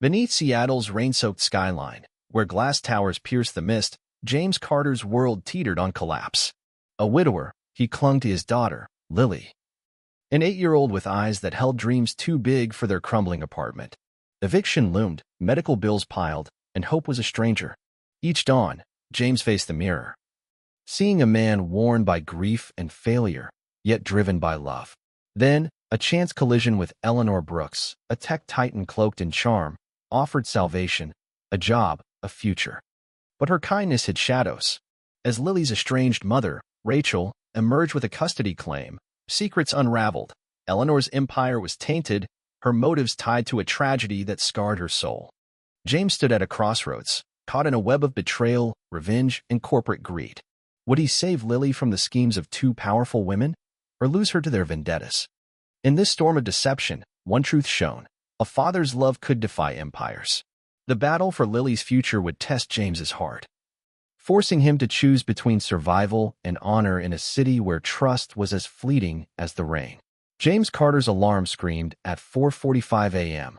Beneath Seattle's rain-soaked skyline, where glass towers pierced the mist, James Carter's world teetered on collapse. A widower, he clung to his daughter, Lily, an 8-year-old with eyes that held dreams too big for their crumbling apartment. Eviction loomed, medical bills piled, and hope was a stranger. Each dawn, James faced the mirror, seeing a man worn by grief and failure, yet driven by love. Then, a chance collision with Eleanor Brooks, a tech titan cloaked in charm, offered salvation, a job, a future. But her kindness hid shadows. As Lily's estranged mother, Rachel, emerged with a custody claim, secrets unraveled. Eleanor's empire was tainted, her motives tied to a tragedy that scarred her soul. James stood at a crossroads, caught in a web of betrayal, revenge, and corporate greed. Would he save Lily from the schemes of two powerful women, or lose her to their vendettas? In this storm of deception, one truth shone: a father's love could defy empires. The battle for Lily's future would test James's heart, forcing him to choose between survival and honor in a city where trust was as fleeting as the rain. James Carter's alarm screamed at 4:45 a.m.,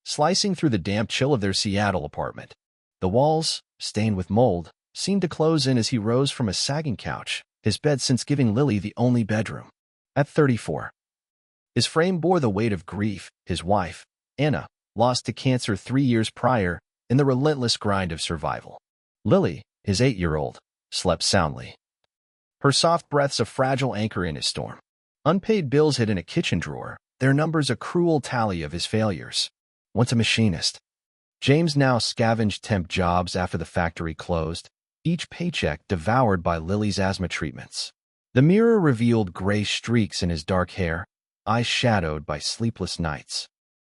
slicing through the damp chill of their Seattle apartment. The walls, stained with mold, seemed to close in as he rose from a sagging couch, his bed since giving Lily the only bedroom. At 34, his frame bore the weight of grief. His wife, Anna, lost to cancer 3 years prior in the relentless grind of survival. Lily, his 8-year-old, slept soundly, her soft breaths a fragile anchor in his storm. Unpaid bills hid in a kitchen drawer, their numbers a cruel tally of his failures. Once a machinist, James now scavenged temp jobs after the factory closed, each paycheck devoured by Lily's asthma treatments. The mirror revealed gray streaks in his dark hair, eyes shadowed by sleepless nights.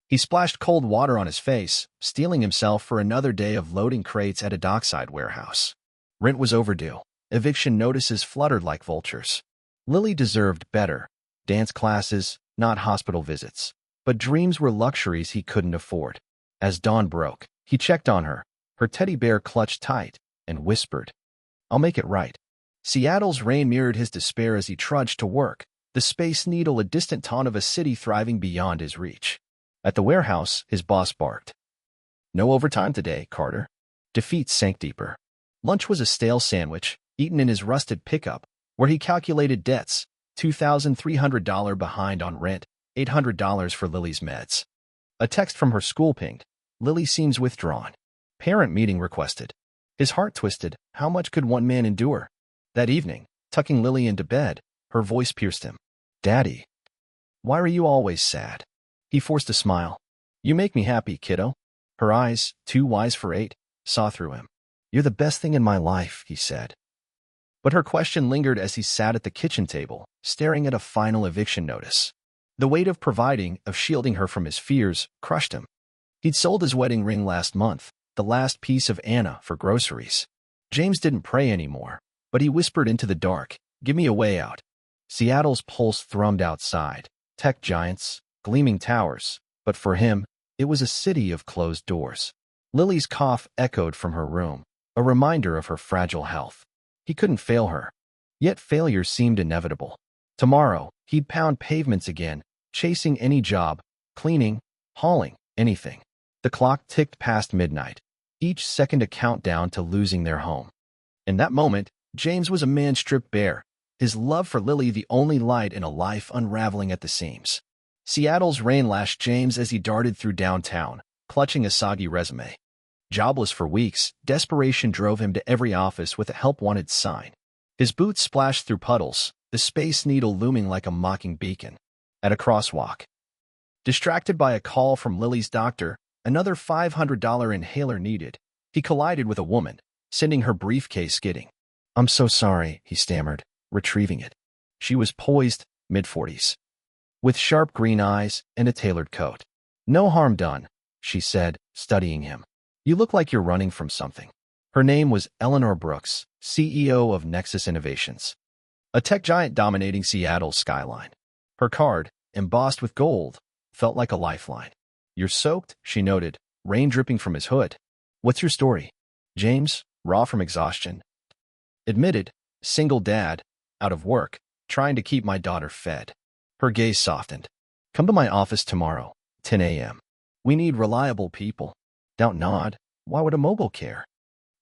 He splashed cold water on his face, steeling himself for another day of loading crates at a dockside warehouse. Rent was overdue. Eviction notices fluttered like vultures. Lily deserved better. Dance classes, not hospital visits. But dreams were luxuries he couldn't afford. As dawn broke, he checked on her, her teddy bear clutched tight, and whispered, "I'll make it right." Seattle's rain mirrored his despair as he trudged to work, the Space Needle a distant taunt of a city thriving beyond his reach. At the warehouse, his boss barked, "No overtime today, Carter." Defeat sank deeper. Lunch was a stale sandwich, eaten in his rusted pickup, where he calculated debts, $2,300 behind on rent, $800 for Lily's meds. A text from her school pinged. "Lily seems withdrawn. Parent meeting requested." His heart twisted. How much could one man endure? That evening, tucking Lily into bed, her voice pierced him. "Daddy, why are you always sad?" He forced a smile. "You make me happy, kiddo." Her eyes, too wise for 8, saw through him. "You're the best thing in my life," he said. But her question lingered as he sat at the kitchen table, staring at a final eviction notice. The weight of providing, of shielding her from his fears, crushed him. He'd sold his wedding ring last month, the last piece of Anna, for groceries. James didn't pray anymore, but he whispered into the dark, "Give me a way out." Seattle's pulse thrummed outside. Tech giants, gleaming towers, but for him, it was a city of closed doors. Lily's cough echoed from her room, a reminder of her fragile health. He couldn't fail her, yet failure seemed inevitable. Tomorrow, he'd pound pavements again, chasing any job, cleaning, hauling, anything. The clock ticked past midnight, each second a countdown to losing their home. In that moment, James was a man stripped bare, his love for Lily the only light in a life unraveling at the seams. Seattle's rain lashed James as he darted through downtown, clutching a soggy resume. Jobless for weeks, desperation drove him to every office with a help wanted sign. His boots splashed through puddles, the Space Needle looming like a mocking beacon. At a crosswalk, distracted by a call from Lily's doctor, another $500 inhaler needed, he collided with a woman, sending her briefcase skidding. "I'm so sorry," he stammered, retrieving it. She was poised, mid-40s, with sharp green eyes and a tailored coat. "No harm done," she said, studying him. "You look like you're running from something." Her name was Eleanor Brooks, CEO of Nexus Innovations, a tech giant dominating Seattle's skyline. Her card, embossed with gold, felt like a lifeline. "You're soaked," she noted, rain dripping from his hood. "What's your story?" James, raw from exhaustion, admitted, "Single dad, out of work, trying to keep my daughter fed." Her gaze softened. "Come to my office tomorrow, 10 a.m. We need reliable people." Don't nod. Why would a mogul care?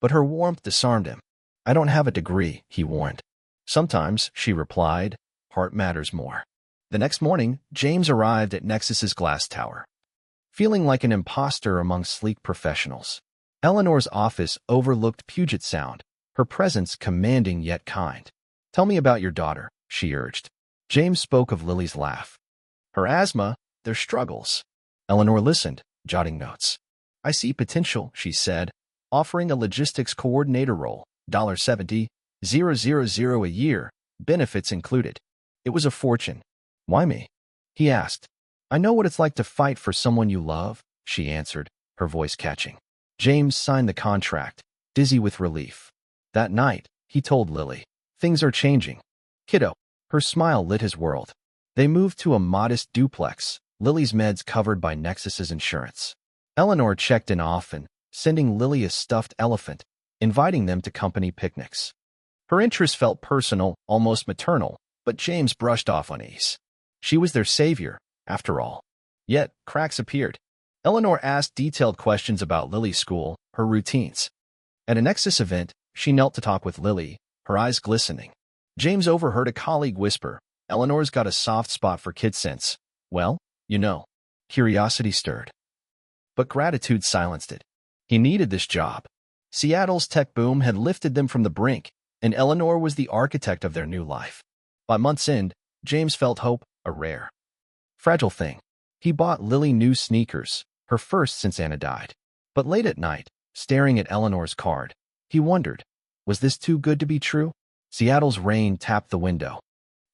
But her warmth disarmed him. I don't have a degree, he warned. Sometimes, she replied, heart matters more. The next morning, James arrived at Nexus's glass tower, feeling like an imposter among sleek professionals. Eleanor's office overlooked Puget Sound, her presence commanding yet kind. Tell me about your daughter, she urged. James spoke of Lily's laugh. Her asthma, their struggles. Eleanor listened, jotting notes. I see potential, she said, offering a logistics coordinator role, $70,000 a year, benefits included. It was a fortune. Why me? He asked. I know what it's like to fight for someone you love, she answered, her voice catching. James signed the contract, dizzy with relief. That night, he told Lily, things are changing. Kiddo. Her smile lit his world. They moved to a modest duplex, Lily's meds covered by Nexus's insurance. Eleanor checked in often, sending Lily a stuffed elephant, inviting them to company picnics. Her interest felt personal, almost maternal, but James brushed off unease. She was their savior, after all. Yet, cracks appeared. Eleanor asked detailed questions about Lily's school, her routines. At a Nexus event, she knelt to talk with Lily, her eyes glistening. James overheard a colleague whisper, Eleanor's got a soft spot for kid sense. Well, you know. Curiosity stirred. But gratitude silenced it. He needed this job. Seattle's tech boom had lifted them from the brink, and Eleanor was the architect of their new life. By month's end, James felt hope, a rare, fragile thing. He bought Lily new sneakers, her first since Anna died. But late at night, staring at Eleanor's card, he wondered, was this too good to be true? Seattle's rain tapped the window,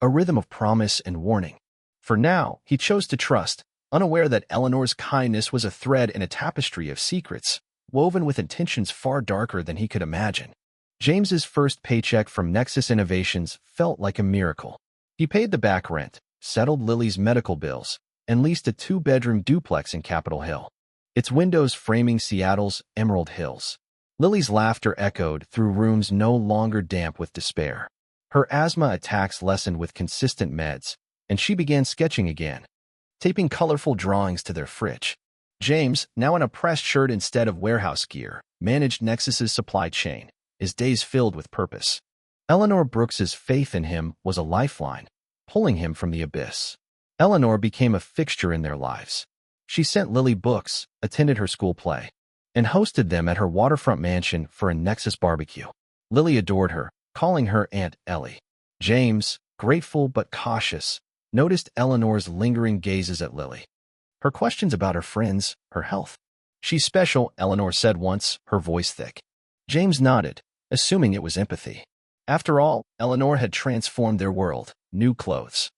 a rhythm of promise and warning. For now, he chose to trust, unaware that Eleanor's kindness was a thread in a tapestry of secrets, woven with intentions far darker than he could imagine. James's first paycheck from Nexus Innovations felt like a miracle. He paid the back rent, settled Lily's medical bills, and leased a 2-bedroom duplex in Capitol Hill, its windows framing Seattle's Emerald Hills. Lily's laughter echoed through rooms no longer damp with despair. Her asthma attacks lessened with consistent meds, and she began sketching again, taping colorful drawings to their fridge. James, now in a pressed shirt instead of warehouse gear, managed Nexus's supply chain, his days filled with purpose. Eleanor Brooks's faith in him was a lifeline, pulling him from the abyss. Eleanor became a fixture in their lives. She sent Lily books, attended her school play, and hosted them at her waterfront mansion for a Nexus barbecue. Lily adored her, calling her Aunt Ellie. James, grateful but cautious, noticed Eleanor's lingering gazes at Lily. Her questions about her friends, her health. She's special, Eleanor said once, her voice thick. James nodded, assuming it was empathy. After all, Eleanor had transformed their world, new clothes,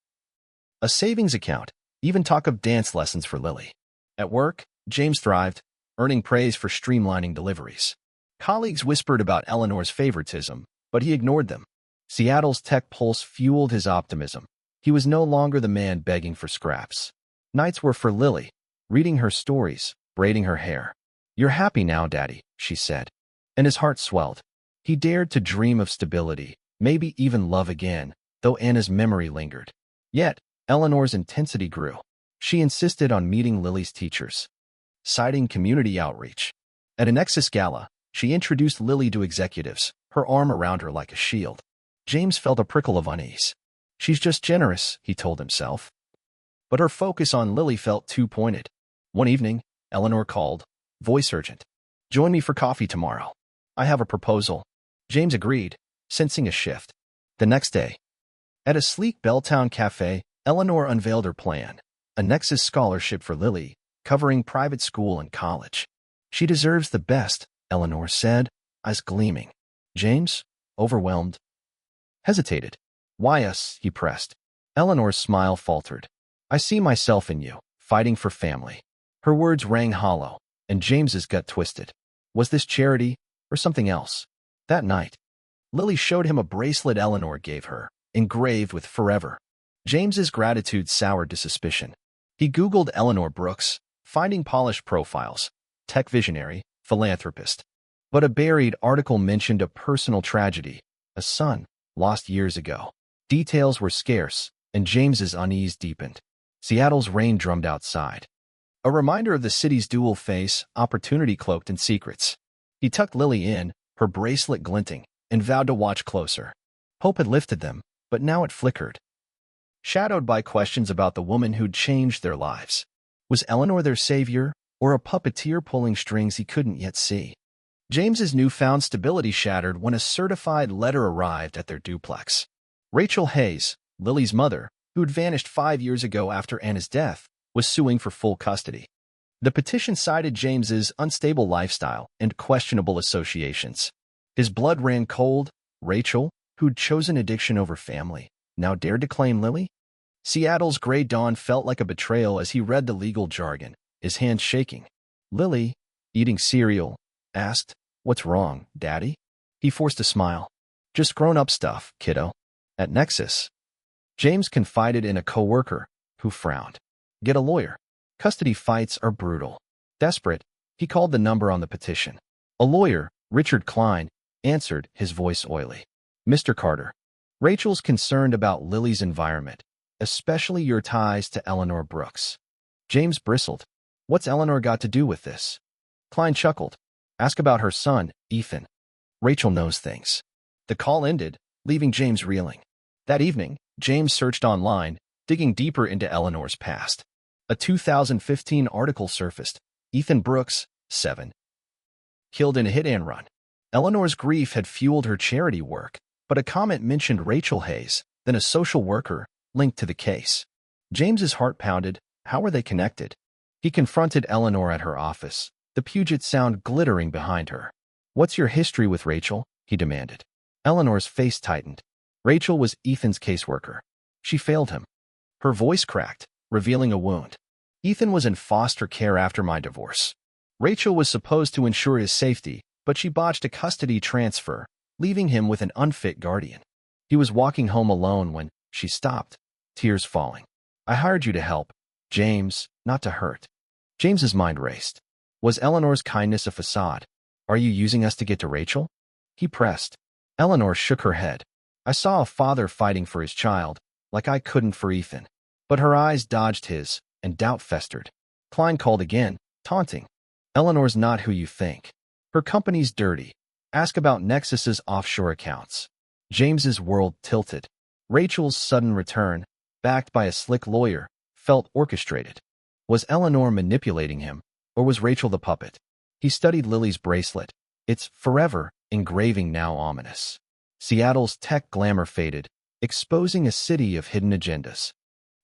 a savings account, even talk of dance lessons for Lily. At work, James thrived, earning praise for streamlining deliveries. Colleagues whispered about Eleanor's favoritism, but he ignored them. Seattle's tech pulse fueled his optimism. He was no longer the man begging for scraps. Nights were for Lily, reading her stories, braiding her hair. You're happy now, Daddy, she said. And his heart swelled. He dared to dream of stability, maybe even love again, though Anna's memory lingered. Yet, Eleanor's intensity grew. She insisted on meeting Lily's teachers, citing community outreach. At a Nexus gala, she introduced Lily to executives, her arm around her like a shield. James felt a prickle of unease. She's just generous, he told himself. But her focus on Lily felt too pointed. One evening, Eleanor called, voice urgent. Join me for coffee tomorrow. I have a proposal. James agreed, sensing a shift. The next day, at a sleek Belltown cafe, Eleanor unveiled her plan, a Nexus scholarship for Lily, covering private school and college. She deserves the best, Eleanor said, eyes gleaming. James, overwhelmed, hesitated. Why us? He pressed. Eleanor's smile faltered. I see myself in you, fighting for family. Her words rang hollow, and James's gut twisted. Was this charity, or something else? That night, Lily showed him a bracelet Eleanor gave her, engraved with forever. James's gratitude soured to suspicion. He Googled Eleanor Brooks, finding polished profiles, tech visionary, philanthropist. But a buried article mentioned a personal tragedy, a son, lost years ago. Details were scarce, and James's unease deepened. Seattle's rain drummed outside. a reminder of the city's dual face, opportunity cloaked in secrets. He tucked Lily in, her bracelet glinting, and vowed to watch closer. Hope had lifted them, but now it flickered, shadowed by questions about the woman who'd changed their lives. Was Eleanor their savior, or a puppeteer pulling strings he couldn't yet see? James's newfound stability shattered when a certified letter arrived at their duplex. Rachel Hayes, Lily's mother, who'd vanished 5 years ago after Anna's death, was suing for full custody. The petition cited James's unstable lifestyle and questionable associations. His blood ran cold. Rachel, who'd chosen addiction over family, now dared to claim Lily? Seattle's gray dawn felt like a betrayal as he read the legal jargon, his hands shaking. Lily, eating cereal, asked, "What's wrong, Daddy?" He forced a smile. "Just grown-up stuff, kiddo." At Nexus, James confided in a coworker, who frowned. "Get a lawyer. Custody fights are brutal." Desperate, he called the number on the petition. A lawyer, Richard Klein, answered, his voice oily. "Mr. Carter, Rachel's concerned about Lily's environment, especially your ties to Eleanor Brooks." James bristled. "What's Eleanor got to do with this?" Klein chuckled. "Ask about her son, Ethan. Rachel knows things." The call ended, leaving James reeling. That evening, James searched online, digging deeper into Eleanor's past. A 2015 article surfaced. Ethan Brooks, 7. Killed in a hit-and-run. Eleanor's grief had fueled her charity work, but a comment mentioned Rachel Hayes, then a social worker, linked to the case. James's heart pounded. How were they connected? He confronted Eleanor at her office, the Puget Sound glittering behind her. "What's your history with Rachel?" he demanded. Eleanor's face tightened. Rachel was Ethan's caseworker. She failed him. Her voice cracked, revealing a wound. "Ethan was in foster care after my divorce. Rachel was supposed to ensure his safety, but she botched a custody transfer, leaving him with an unfit guardian. He was walking home alone when she stopped, tears falling. I hired you to help, James, not to hurt." James's mind raced. Was Eleanor's kindness a facade? "Are you using us to get to Rachel?" He pressed. Eleanor shook her head. "I saw a father fighting for his child, like I couldn't for Ethan." But her eyes dodged his, and doubt festered. Klein called again, taunting. "Eleanor's not who you think. Her company's dirty. Ask about Nexus's offshore accounts." James's world tilted. Rachel's sudden return, backed by a slick lawyer, felt orchestrated. Was Eleanor manipulating him, or was Rachel the puppet? He studied Lily's bracelet, its forever engraving now ominous. Seattle's tech glamour faded, exposing a city of hidden agendas.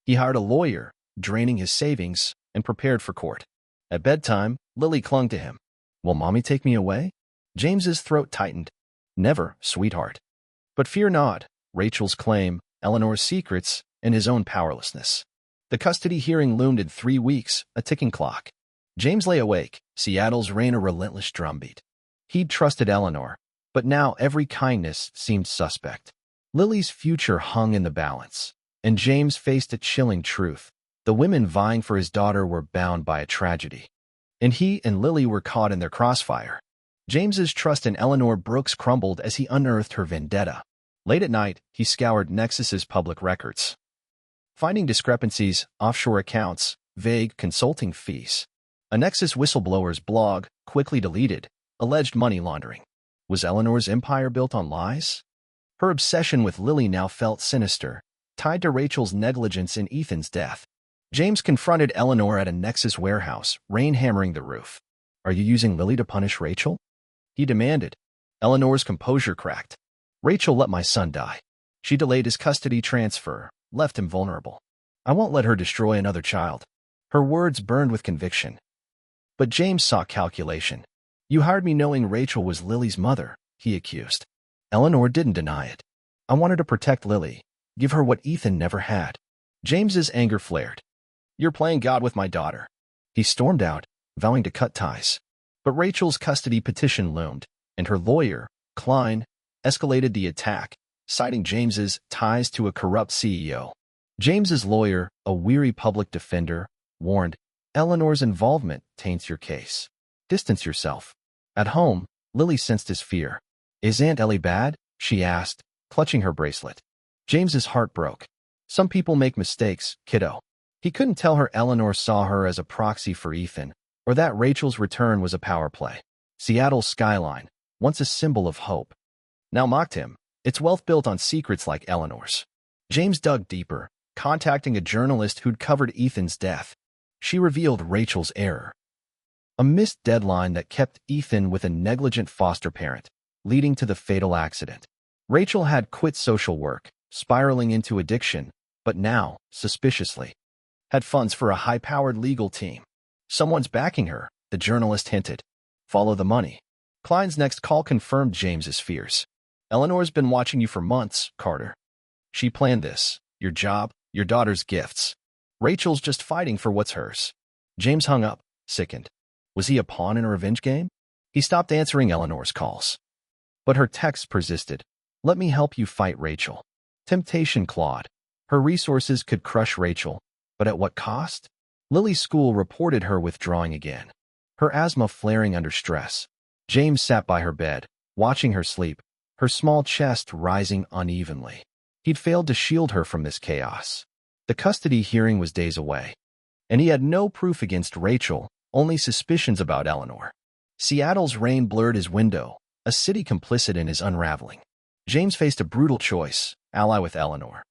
He hired a lawyer, draining his savings, and prepared for court. At bedtime, Lily clung to him. "Will Mommy take me away?" James's throat tightened. "Never, sweetheart." But fear not, Rachel's claim, Eleanor's secrets, and his own powerlessness. The custody hearing loomed in 3 weeks, a ticking clock. James lay awake, Seattle's rain a relentless drumbeat. He'd trusted Eleanor, but now every kindness seemed suspect. Lily's future hung in the balance, and James faced a chilling truth. The women vying for his daughter were bound by a tragedy, and he and Lily were caught in their crossfire. James's trust in Eleanor Brooks crumbled as he unearthed her vendetta. Late at night, he scoured Nexus's public records, finding discrepancies, offshore accounts, vague consulting fees. A Nexus whistleblower's blog, quickly deleted, alleged money laundering. Was Eleanor's empire built on lies? Her obsession with Lily now felt sinister, tied to Rachel's negligence in Ethan's death. James confronted Eleanor at a Nexus warehouse, rain hammering the roof. "Are you using Lily to punish Rachel?" he demanded. Eleanor's composure cracked. "Rachel let my son die. She delayed his custody transfer, left him vulnerable. I won't let her destroy another child." Her words burned with conviction. But James saw calculation. "You hired me knowing Rachel was Lily's mother," he accused. Eleanor didn't deny it. "I wanted to protect Lily, give her what Ethan never had." James's anger flared. "You're playing God with my daughter." He stormed out, vowing to cut ties. But Rachel's custody petition loomed, and her lawyer, Klein, escalated the attack, citing James's ties to a corrupt CEO. James's lawyer, a weary public defender, warned, "Eleanor's involvement taints your case. Distance yourself." At home, Lily sensed his fear. "Is Aunt Ellie bad?" she asked, clutching her bracelet. James's heart broke. "Some people make mistakes, kiddo. He couldn't tell her Eleanor saw her as a proxy for Ethan, or that Rachel's return was a power play. Seattle's skyline, once a symbol of hope, now mocked him, its wealth built on secrets like Eleanor's. James dug deeper, contacting a journalist who'd covered Ethan's death. She revealed Rachel's error, a missed deadline that kept Ethan with a negligent foster parent, leading to the fatal accident. Rachel had quit social work, spiraling into addiction, but now, suspiciously, had funds for a high-powered legal team. Someone's backing her, the journalist hinted. Follow the money. Klein's next call confirmed James's fears. Eleanor's been watching you for months, Carter. She planned this. Your job, your daughter's gifts. Rachel's just fighting for what's hers. James hung up, sickened. Was he a pawn in a revenge game? He stopped answering Eleanor's calls. But her texts persisted. Let me help you fight Rachel. Temptation clawed. Her resources could crush Rachel, but at what cost? Lily's school reported her withdrawing again, her asthma flaring under stress. James sat by her bed, watching her sleep, her small chest rising unevenly. He'd failed to shield her from this chaos. The custody hearing was days away, and he had no proof against Rachel, only suspicions about Eleanor. Seattle's rain blurred his window, a city complicit in his unraveling. James faced a brutal choice, ally with Eleanor,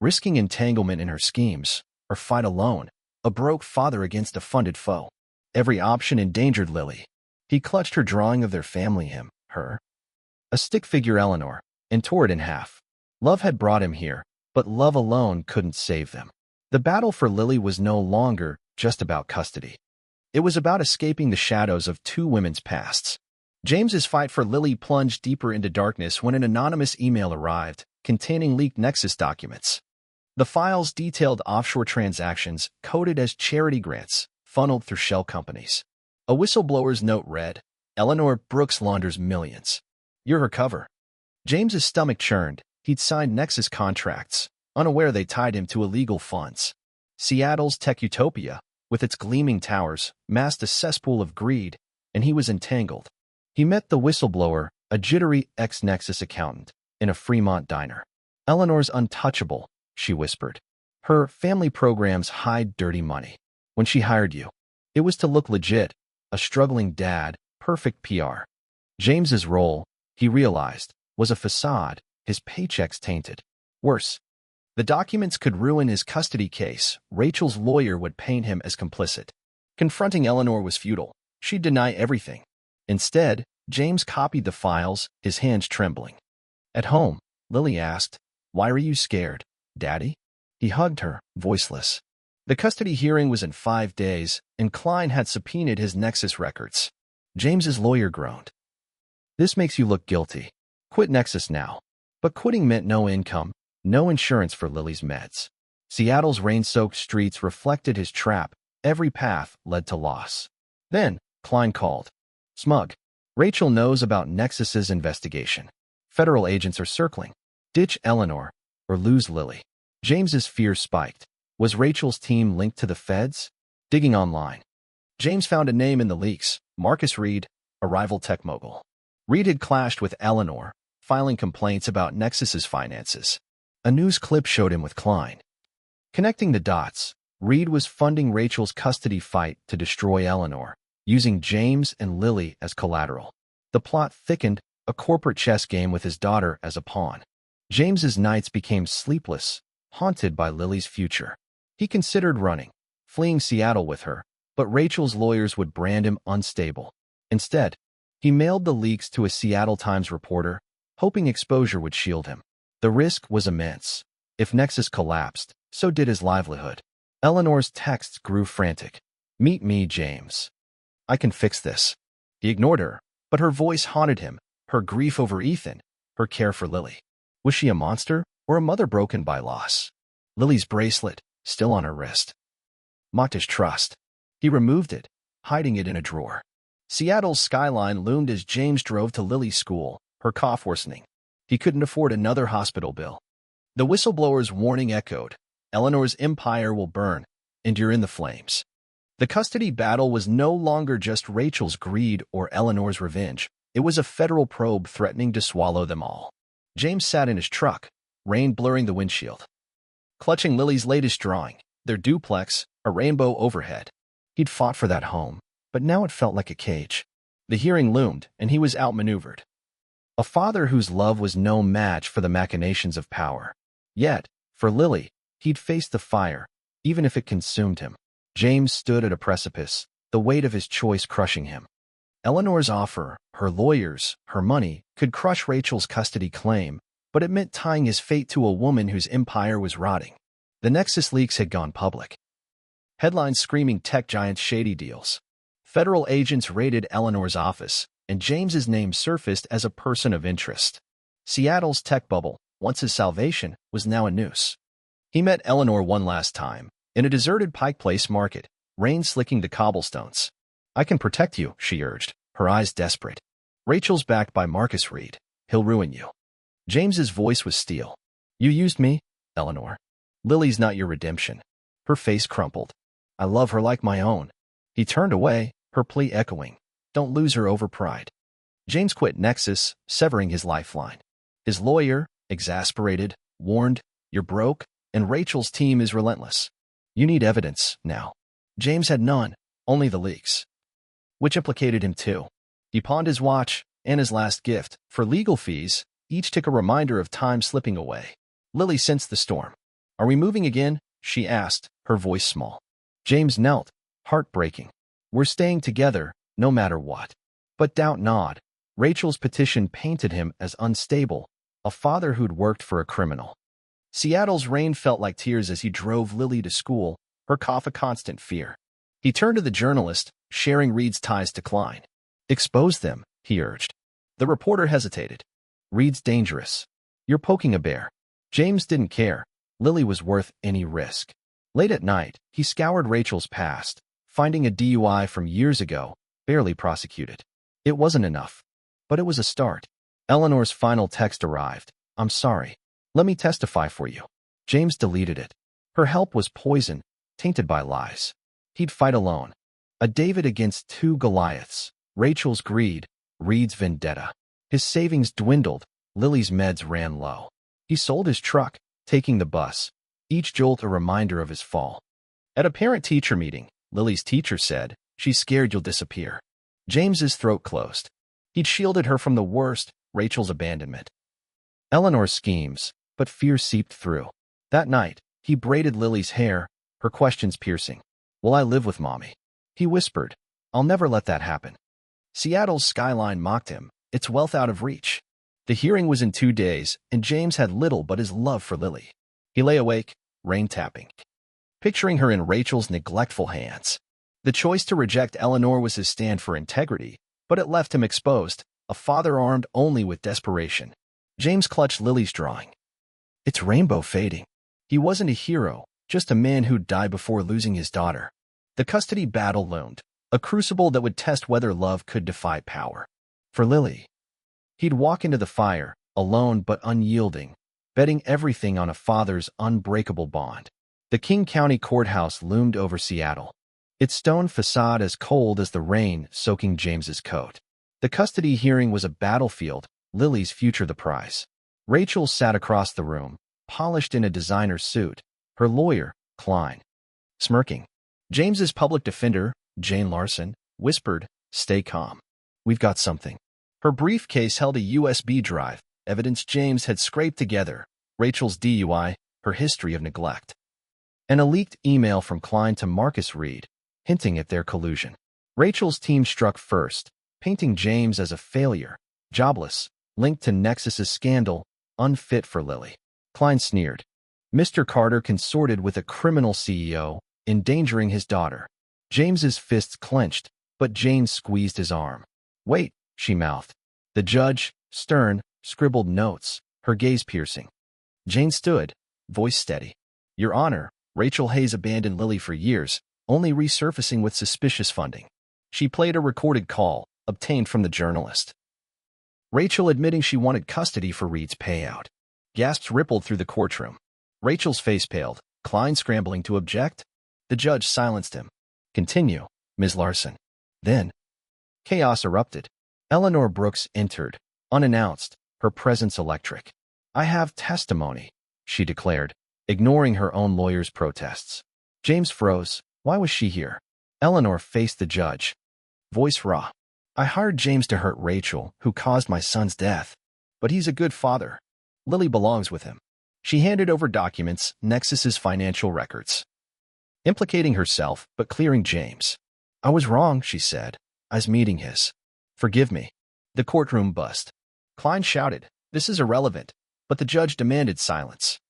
risking entanglement in her schemes, or fight alone, a broke father against a funded foe. Every option endangered Lily. He clutched her drawing of their family hymn, her, a stick figure Eleanor, and tore it in half. Love had brought him here, but love alone couldn't save them. The battle for Lily was no longer just about custody. It was about escaping the shadows of two women's pasts. James's fight for Lily plunged deeper into darkness when an anonymous email arrived, containing leaked Nexus documents. The files detailed offshore transactions coded as charity grants, funneled through shell companies. A whistleblower's note read, Eleanor Brooks launders millions. You're her cover. James's stomach churned. He'd signed Nexus contracts, unaware they tied him to illegal funds. Seattle's tech utopia, with its gleaming towers, masked a cesspool of greed, and he was entangled. He met the whistleblower, a jittery ex-Nexus accountant, in a Fremont diner. Eleanor's untouchable, she whispered. Her family programs hide dirty money. When she hired you, it was to look legit, a struggling dad, perfect PR. James's role, he realized, was a facade, his paychecks tainted. Worse, the documents could ruin his custody case. Rachel's lawyer would paint him as complicit. Confronting Eleanor was futile. She'd deny everything. Instead, James copied the files, his hands trembling. At home, Lily asked, Why were you scared, Daddy? He hugged her, voiceless. The custody hearing was in 5 days, and Klein had subpoenaed his Nexus records. James's lawyer groaned. This makes you look guilty. Quit Nexus now. But quitting meant no income, no insurance for Lily's meds. Seattle's rain-soaked streets reflected his trap. Every path led to loss. Then, Klein called. Smug. Rachel knows about Nexus's investigation. Federal agents are circling. Ditch Eleanor, or lose Lily. James's fears spiked. Was Rachel's team linked to the feds? Digging online, James found a name in the leaks, Marcus Reed, a rival tech mogul. Reed had clashed with Eleanor, filing complaints about Nexus's finances. A news clip showed him with Klein. Connecting the dots, Reed was funding Rachel's custody fight to destroy Eleanor, using James and Lily as collateral. The plot thickened, a corporate chess game with his daughter as a pawn. James's nights became sleepless, haunted by Lily's future. He considered running, fleeing Seattle with her, but Rachel's lawyers would brand him unstable. Instead, he mailed the leaks to a Seattle Times reporter, hoping exposure would shield him. The risk was immense. If Nexus collapsed, so did his livelihood. Eleanor's texts grew frantic. Meet me, James. I can fix this. He ignored her, but her voice haunted him, her grief over Ethan, her care for Lily. Was she a monster, or a mother broken by loss? Lily's bracelet, still on her wrist, mocked his trust. He removed it, hiding it in a drawer. Seattle's skyline loomed as James drove to Lily's school, her cough worsening. He couldn't afford another hospital bill. The whistleblower's warning echoed. Eleanor's empire will burn, and you're in the flames. The custody battle was no longer just Rachel's greed or Eleanor's revenge. It was a federal probe threatening to swallow them all. James sat in his truck, rain blurring the windshield. Clutching Lily's latest drawing, Their duplex, a rainbow overhead. He'd fought for that home, but now it felt like a cage. The hearing loomed, and he was outmaneuvered. A father whose love was no match for the machinations of power. Yet, for Lily, he'd face the fire, even if it consumed him. James stood at a precipice, the weight of his choice crushing him. Eleanor's offer, her lawyers, her money, could crush Rachel's custody claim, but it meant tying his fate to a woman whose empire was rotting. The Nexus leaks had gone public. Headlines screaming tech giants' shady deals. Federal agents raided Eleanor's office, and James's name surfaced as a person of interest. Seattle's tech bubble, once his salvation, was now a noose. He met Eleanor one last time, in a deserted Pike Place market, rain slicking the cobblestones. "I can protect you," she urged, her eyes desperate. "Rachel's backed by Marcus Reed. He'll ruin you." James's voice was steel. "You used me, Eleanor. Lily's not your redemption." Her face crumpled. "I love her like my own." He turned away, her plea echoing. "Don't lose her over pride." James quit Nexus, severing his lifeline. His lawyer, exasperated, warned, "You're broke, and Rachel's team is relentless. You need evidence now." James had none, only the leaks, which implicated him too. He pawned his watch and his last gift for legal fees, each took a reminder of time slipping away. Lily sensed the storm. "Are we moving again?" she asked, her voice small. James knelt, heartbreaking. "We're staying together, no matter what." But doubt gnawed. Rachel's petition painted him as unstable, a father who'd worked for a criminal. Seattle's rain felt like tears as he drove Lily to school, her cough a constant fear. He turned to the journalist, sharing Reed's ties to Klein. "Expose them," he urged. The reporter hesitated. "Reed's dangerous. You're poking a bear." James didn't care. Lily was worth any risk. Late at night, he scoured Rachel's past, finding a DUI from years ago, barely prosecuted. It wasn't enough, but it was a start. Eleanor's final text arrived. "I'm sorry. Let me testify for you." James deleted it. Her help was poison, tainted by lies. He'd fight alone. A David against two Goliaths. Rachel's greed, Reed's vendetta. His savings dwindled, Lily's meds ran low. He sold his truck, taking the bus, each jolt a reminder of his fall. At a parent-teacher meeting, Lily's teacher said, "She's scared you'll disappear." James's throat closed. He'd shielded her from the worst, Rachel's abandonment. Eleanor's schemes, but fear seeped through. That night, he braided Lily's hair, her questions piercing. "Will I live with Mommy?" He whispered, "I'll never let that happen." Seattle's skyline mocked him, its wealth out of reach. The hearing was in 2 days, and James had little but his love for Lily. He lay awake, rain tapping, picturing her in Rachel's neglectful hands. The choice to reject Eleanor was his stand for integrity, but it left him exposed, a father armed only with desperation. James clutched Lily's drawing. Its rainbow fading. He wasn't a hero, just a man who'd die before losing his daughter. The custody battle loomed, a crucible that would test whether love could defy power. For Lily, he'd walk into the fire, alone but unyielding, betting everything on a father's unbreakable bond. The King County Courthouse loomed over Seattle, its stone facade as cold as the rain soaking James's coat. The custody hearing was a battlefield, Lily's future the prize. Rachel sat across the room, polished in a designer suit, her lawyer, Klein, smirking. James's public defender, Jane Larson, whispered, "Stay calm. We've got something." Her briefcase held a USB drive, evidence James had scraped together, Rachel's DUI, her history of neglect, and a leaked email from Klein to Marcus Reed, hinting at their collusion. Rachel's team struck first, painting James as a failure, jobless, linked to Nexus's scandal, unfit for Lily. Klein sneered. Mr. Carter consorted with a criminal CEO, endangering his daughter. James's fists clenched, but Jane squeezed his arm. "Wait," she mouthed. The judge, stern, scribbled notes, her gaze piercing. Jane stood, voice steady. "Your Honor, Rachel Hayes abandoned Lily for years, only resurfacing with suspicious funding." She played a recorded call, obtained from the journalist. Rachel admitting she wanted custody for Reed's payout. Gasps rippled through the courtroom. Rachel's face paled, Klein scrambling to object. The judge silenced him. "Continue, Ms. Larson." Then, chaos erupted. Eleanor Brooks entered, unannounced, her presence electric. "I have testimony," she declared, ignoring her own lawyer's protests. James froze. Why was she here? Eleanor faced the judge. Voice raw. I hired James to hurt Rachel, who caused my son's death. But he's a good father. Lily belongs with him. She handed over documents, Nexus's financial records, implicating herself but clearing James. I was wrong, she said. I was meeting his. Forgive me. The courtroom buzzed. Klein shouted, this is irrelevant, but the judge demanded silence.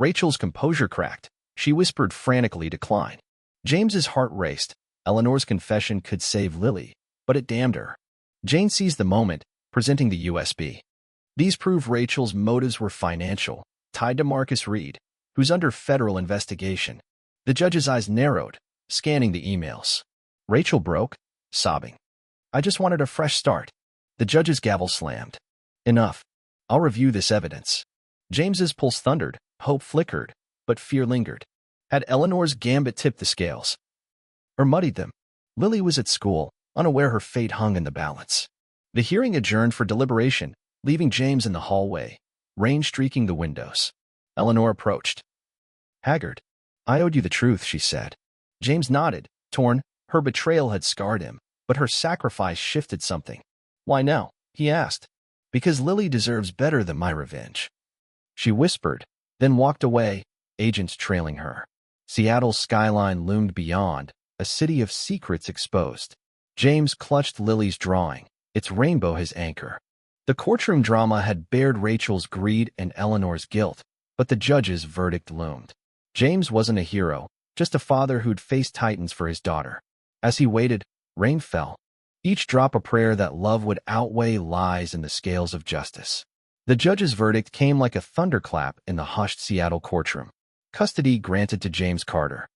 Rachel's composure cracked. She whispered frantically to Klein. James's heart raced. Eleanor's confession could save Lily, but it damned her. Jane seized the moment, presenting the USB. These prove Rachel's motives were financial, tied to Marcus Reed, who's under federal investigation. The judge's eyes narrowed, scanning the emails. Rachel broke, sobbing. I just wanted a fresh start. The judge's gavel slammed. Enough. I'll review this evidence. James's pulse thundered, hope flickered, but fear lingered. Had Eleanor's gambit tipped the scales? Or muddied them? Lily was at school, unaware her fate hung in the balance. The hearing adjourned for deliberation, leaving James in the hallway, rain streaking the windows. Eleanor approached. Haggard. I owed you the truth, she said. James nodded, torn. Her betrayal had scarred him, but her sacrifice shifted something. Why now? He asked. Because Lily deserves better than my revenge. She whispered, then walked away, agents trailing her. Seattle's skyline loomed beyond, a city of secrets exposed. James clutched Lily's drawing, its rainbow his anchor. The courtroom drama had bared Rachel's greed and Eleanor's guilt, but the judge's verdict loomed. James wasn't a hero, just a father who'd faced titans for his daughter. As he waited, rain fell. Each drop a prayer that love would outweigh lies in the scales of justice. The judge's verdict came like a thunderclap in the hushed Seattle courtroom. Custody granted to James Carter.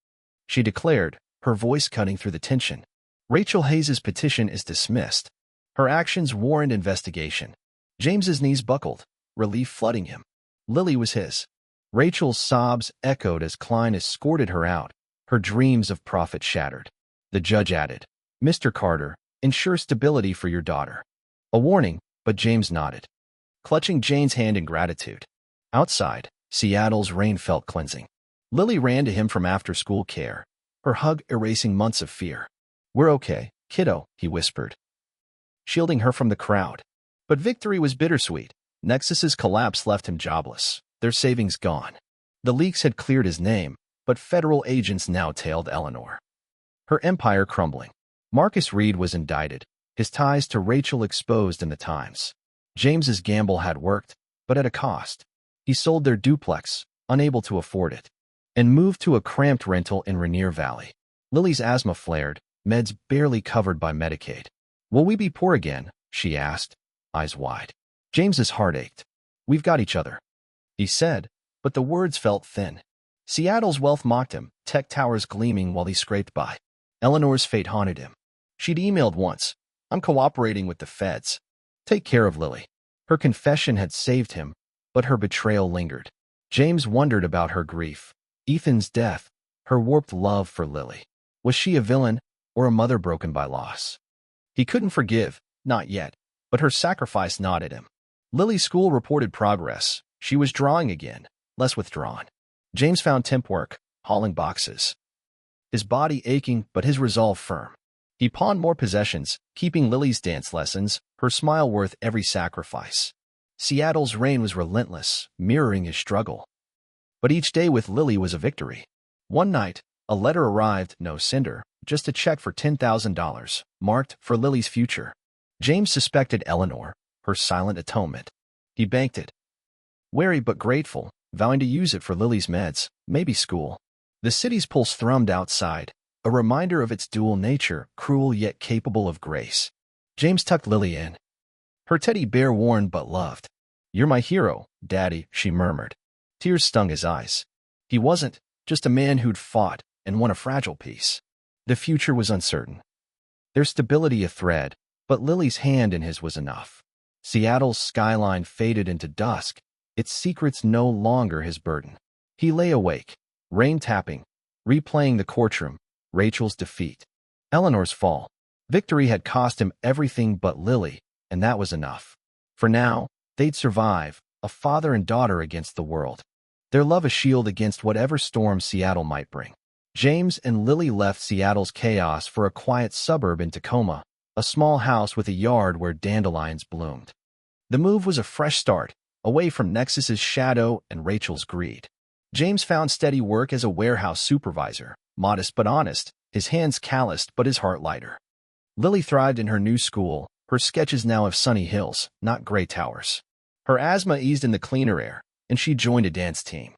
She declared, her voice cutting through the tension. Rachel Hayes's petition is dismissed. Her actions warrant investigation. James's knees buckled, relief flooding him. Lily was his. Rachel's sobs echoed as Klein escorted her out, her dreams of profit shattered. The judge added, Mr. Carter, ensure stability for your daughter. A warning, but James nodded, clutching Jane's hand in gratitude. Outside, Seattle's rain felt cleansing. Lily ran to him from after-school care, her hug erasing months of fear. We're okay, kiddo, he whispered, shielding her from the crowd. But victory was bittersweet. Nexus's collapse left him jobless, their savings gone. The leaks had cleared his name, but federal agents now tailed Eleanor. Her empire crumbling. Marcus Reed was indicted, his ties to Rachel exposed in the Times. James's gamble had worked, but at a cost. He sold their duplex, unable to afford it, and moved to a cramped rental in Rainier Valley. Lily's asthma flared, meds barely covered by Medicaid. Will we be poor again? She asked, eyes wide. James's heart ached. We've got each other, he said, but the words felt thin. Seattle's wealth mocked him, tech towers gleaming while he scraped by. Eleanor's fate haunted him. She'd emailed once, I'm cooperating with the feds. Take care of Lily. Her confession had saved him, but her betrayal lingered. James wondered about her grief. Ethan's death, her warped love for Lily. Was she a villain or a mother broken by loss? He couldn't forgive, not yet, but her sacrifice gnawed at him. Lily's school reported progress. She was drawing again, less withdrawn. James found temp work, hauling boxes. His body aching, but his resolve firm. He pawned more possessions, keeping Lily's dance lessons, her smile worth every sacrifice. Seattle's rain was relentless, mirroring his struggle. But each day with Lily was a victory. One night, a letter arrived, no sender, just a check for $10,000, marked for Lily's future. James suspected Eleanor, her silent atonement. He banked it. Wary but grateful, vowing to use it for Lily's meds, maybe school. The city's pulse thrummed outside, a reminder of its dual nature, cruel yet capable of grace. James tucked Lily in. Her teddy bear worn but loved. You're my hero, Daddy, she murmured. Tears stung his eyes. He wasn't, just a man who'd fought and won a fragile peace. The future was uncertain. Their stability a thread, but Lily's hand in his was enough. Seattle's skyline faded into dusk, its secrets no longer his burden. He lay awake, rain tapping, replaying the courtroom, Rachel's defeat, Eleanor's fall. Victory had cost him everything but Lily, and that was enough. For now, they'd survive, a father and daughter against the world. Their love a shield against whatever storm Seattle might bring. James and Lily left Seattle's chaos for a quiet suburb in Tacoma, a small house with a yard where dandelions bloomed. The move was a fresh start, away from Nexus's shadow and Rachel's greed. James found steady work as a warehouse supervisor, modest but honest, his hands calloused but his heart lighter. Lily thrived in her new school, her sketches now of sunny hills, not gray towers. Her asthma eased in the cleaner air, and she joined a dance team,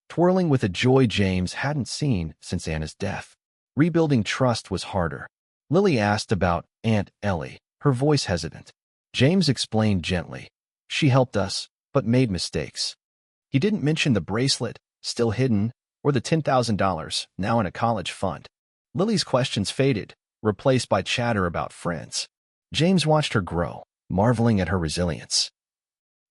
twirling with a joy James hadn't seen since Anna's death. Rebuilding trust was harder. Lily asked about Aunt Ellie, her voice hesitant. James explained gently. She helped us, but made mistakes. He didn't mention the bracelet, still hidden, or the $10,000, now in a college fund. Lily's questions faded, replaced by chatter about friends. James watched her grow, marveling at her resilience.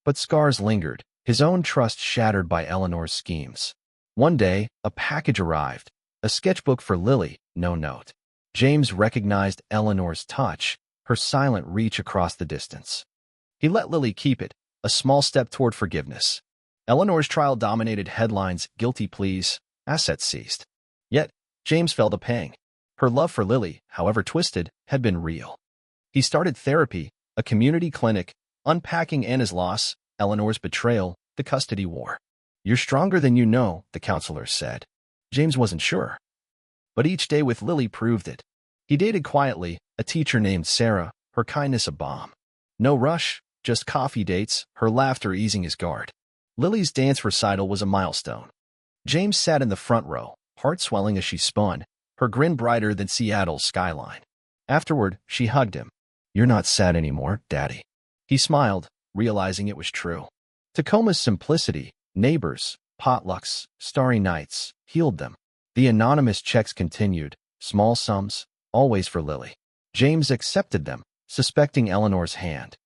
But scars lingered, his own trust shattered by Eleanor's schemes. One day, a package arrived, a sketchbook for Lily, no note. James recognized Eleanor's touch, her silent reach across the distance. He let Lily keep it, a small step toward forgiveness. Eleanor's trial dominated headlines, guilty pleas, assets seized. Yet, James felt a pang. Her love for Lily, however twisted, had been real. He started therapy, a community clinic, unpacking Anna's loss, Eleanor's betrayal, the custody war. "You're stronger than you know," the counselor said. James wasn't sure. But each day with Lily proved it. He dated quietly, a teacher named Sarah, her kindness a balm. No rush, just coffee dates, her laughter easing his guard. Lily's dance recital was a milestone. James sat in the front row, heart swelling as she spun, her grin brighter than Seattle's skyline. Afterward, she hugged him. "You're not sad anymore, Daddy." He smiled, realizing it was true. Tacoma's simplicity, neighbors, potlucks, starry nights, healed them. The anonymous checks continued, small sums, always for Lily. James accepted them, suspecting Eleanor's hand.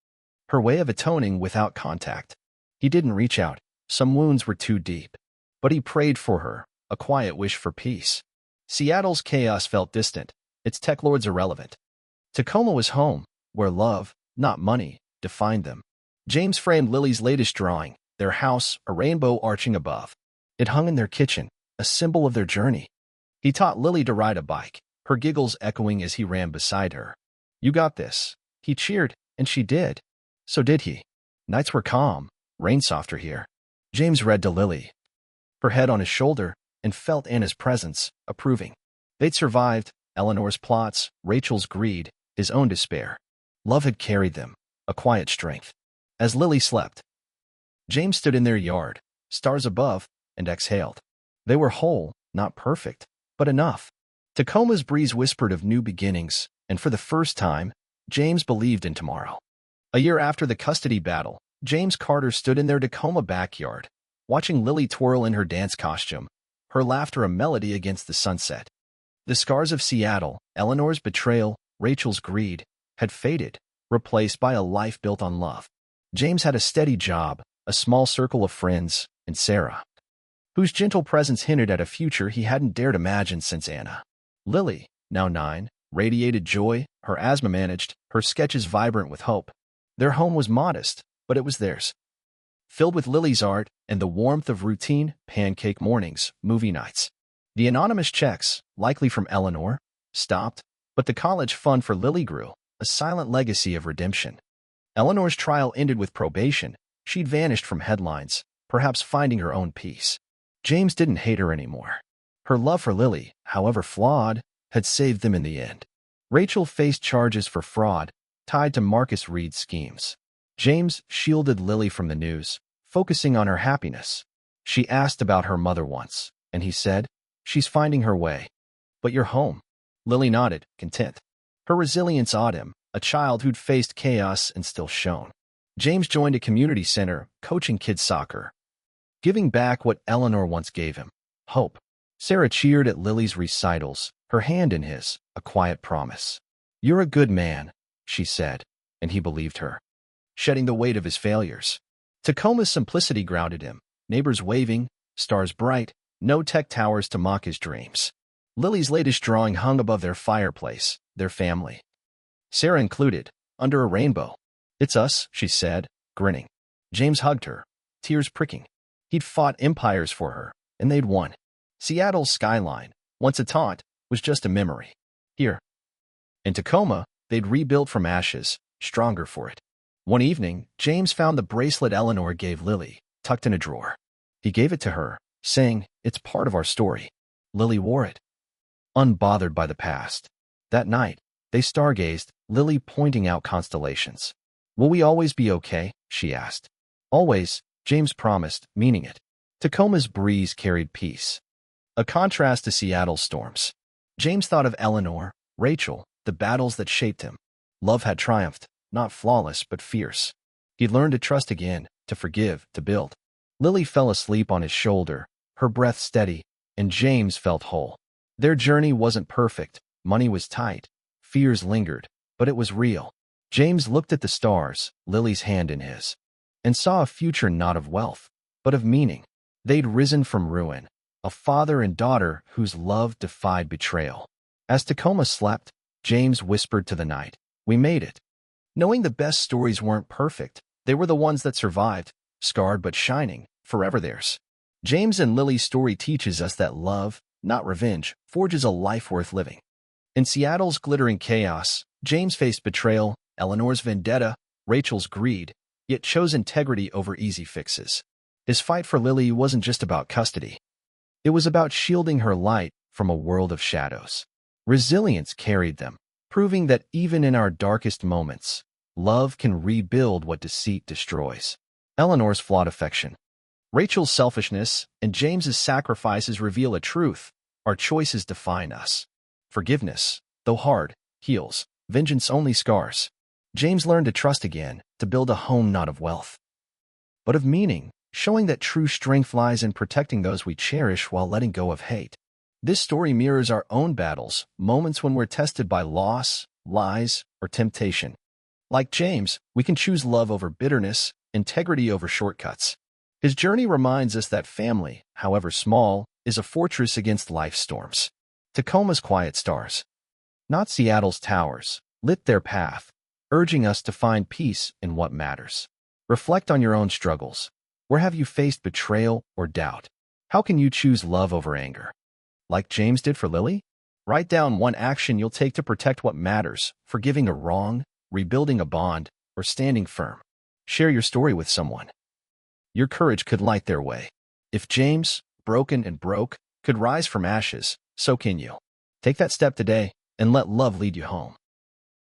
Her way of atoning without contact. He didn't reach out. Some wounds were too deep. But he prayed for her, a quiet wish for peace. Seattle's chaos felt distant, its tech lords irrelevant. Tacoma was home, where love, not money, defined them. James framed Lily's latest drawing, their house, a rainbow arching above. It hung in their kitchen, a symbol of their journey. He taught Lily to ride a bike, her giggles echoing as he ran beside her. "You got this." He cheered, and she did. So did he. Nights were calm, rain softer here. James read to Lily, her head on his shoulder, and felt Anna's presence, approving. They'd survived Eleanor's plots, Rachel's greed, his own despair. Love had carried them, a quiet strength. As Lily slept, James stood in their yard, stars above, and exhaled. They were whole, not perfect, but enough. Tacoma's breeze whispered of new beginnings, and for the first time, James believed in tomorrow. A year after the custody battle, James Carter stood in their Tacoma backyard, watching Lily twirl in her dance costume, her laughter a melody against the sunset. The scars of Seattle, Eleanor's betrayal, Rachel's greed, had faded, replaced by a life built on love. James had a steady job, a small circle of friends, and Sarah, whose gentle presence hinted at a future he hadn't dared imagine since Anna. Lily, now 9, radiated joy, her asthma managed, her sketches vibrant with hope. Their home was modest, but it was theirs. Filled with Lily's art and the warmth of routine, pancake mornings, movie nights. The anonymous checks, likely from Eleanor, stopped, but the college fund for Lily grew, a silent legacy of redemption. Eleanor's trial ended with probation. She'd vanished from headlines, perhaps finding her own peace. James didn't hate her anymore. Her love for Lily, however flawed, had saved them in the end. Rachel faced charges for fraud, tied to Marcus Reed's schemes. James shielded Lily from the news, focusing on her happiness. She asked about her mother once, and he said, "She's finding her way." "But you're home." Lily nodded, content. Her resilience awed him, a child who'd faced chaos and still shone. James joined a community center, coaching kids soccer, giving back what Eleanor once gave him, hope. Sarah cheered at Lily's recitals, her hand in his, a quiet promise. "You're a good man," she said, and he believed her, shedding the weight of his failures. Tacoma's simplicity grounded him, neighbors waving, stars bright, no tech towers to mock his dreams. Lily's latest drawing hung above their fireplace, their family, Sarah included, under a rainbow. "It's us," she said, grinning. James hugged her, tears pricking. He'd fought empires for her, and they'd won. Seattle's skyline, once a taunt, was just a memory. Here, in Tacoma, they'd rebuilt from ashes, stronger for it. One evening, James found the bracelet Eleanor gave Lily, tucked in a drawer. He gave it to her, saying, "It's part of our story." Lily wore it, unbothered by the past. That night, they stargazed, Lily pointing out constellations. "Will we always be okay?" she asked. "Always," James promised, meaning it. Tacoma's breeze carried peace, a contrast to Seattle's storms. James thought of Eleanor, Rachel, the battles that shaped him. Love had triumphed, not flawless but fierce. He'd learned to trust again, to forgive, to build. Lily fell asleep on his shoulder, her breath steady, and James felt whole. Their journey wasn't perfect, money was tight, fears lingered, but it was real. James looked at the stars, Lily's hand in his, and saw a future not of wealth, but of meaning. They'd risen from ruin, a father and daughter whose love defied betrayal. As Tacoma slept, James whispered to the night, "We made it." Knowing the best stories weren't perfect, they were the ones that survived, scarred but shining, forever theirs. James and Lily's story teaches us that love, not revenge, forges a life worth living. In Seattle's glittering chaos, James faced betrayal, Eleanor's vendetta, Rachel's greed, yet chose integrity over easy fixes. His fight for Lily wasn't just about custody. It was about shielding her light from a world of shadows. Resilience carried them, proving that even in our darkest moments, love can rebuild what deceit destroys. Eleanor's flawed affection, Rachel's selfishness, and James's sacrifices reveal a truth: our choices define us. Forgiveness, though hard, heals. Vengeance only scars. James learned to trust again, to build a home not of wealth, but of meaning, showing that true strength lies in protecting those we cherish while letting go of hate. This story mirrors our own battles, moments when we're tested by loss, lies, or temptation. Like James, we can choose love over bitterness, integrity over shortcuts. His journey reminds us that family, however small, is a fortress against life's storms. Tacoma's quiet stars, not Seattle's towers, lit their path, urging us to find peace in what matters. Reflect on your own struggles. Where have you faced betrayal or doubt? How can you choose love over anger? Like James did for Lily? Write down one action you'll take to protect what matters: forgiving a wrong, rebuilding a bond, or standing firm. Share your story with someone. Your courage could light their way. If James, broken and broke, could rise from ashes, so can you. Take that step today and let love lead you home.